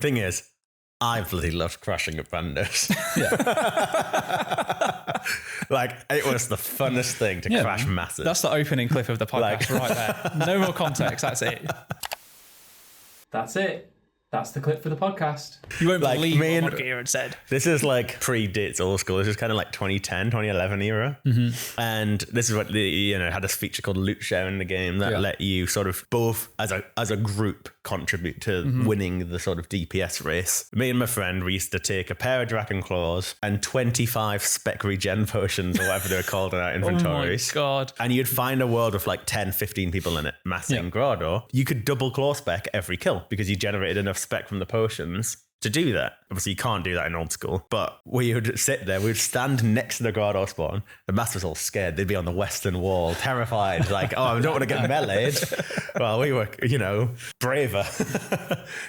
Thing is, I bloody loved crashing at Brando's. Like, it was the funnest thing to crash masses. That's the opening clip of the podcast right there. No more context. That's it. That's it. That's the clip for the podcast. You won't believe what Kieren said. This is like pre-Ditz old school. This is kind of like 2010, 2011 era. Mm-hmm. And this is what had a feature called loot share in the game that let you sort of both as a group contribute to winning the sort of DPS race. Me and my friend, we used to take a pair of Dragon Claws and 25 spec regen potions or whatever they're called in our inventories. Oh my God. And you'd find a world with like 10, 15 people in it, massing Grotto. You could double claw spec every kill because you generated enough spec from the potions to do that. Obviously, you can't do that in old school, but we would sit there, we would stand next to the Grotto spawn. The masters all scared. They'd be on the western wall, terrified, like, oh, I don't want to get meleeed. Well, we were, braver.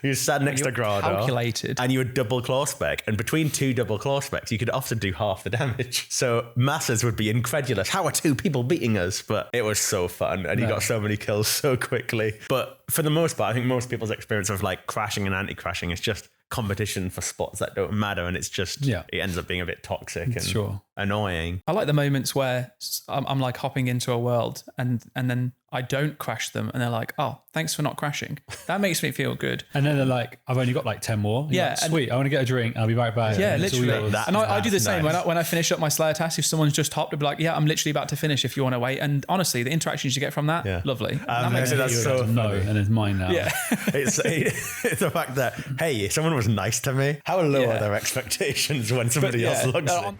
You stand next to Grotto. Calculated. And you would double claw spec. And between two double claw specs, you could often do half the damage. So masters would be incredulous. How are two people beating us? But it was so fun. And you got so many kills so quickly. But for the most part, I think most people's experience of like crashing and anti-crashing is just competition for spots that don't matter, and it's just it ends up being a bit toxic and annoying. I like the moments where I'm like hopping into a world and then I don't crash them and they're like, oh, thanks for not crashing. That makes me feel good. And then they're like, I've only got like 10 more. You're like, sweet, I want to get a drink, I'll be right back. Yeah, literally. And I do the same. Nice. When I finish up my Slayer task, if someone's just hopped, I'll be like, yeah, I'm literally about to finish if you want to wait. And honestly, the interactions you get from that, lovely. That makes that's so funny. And it's mine now. Yeah. It's the fact that, hey, someone was nice to me. How low are their expectations when somebody else looks it?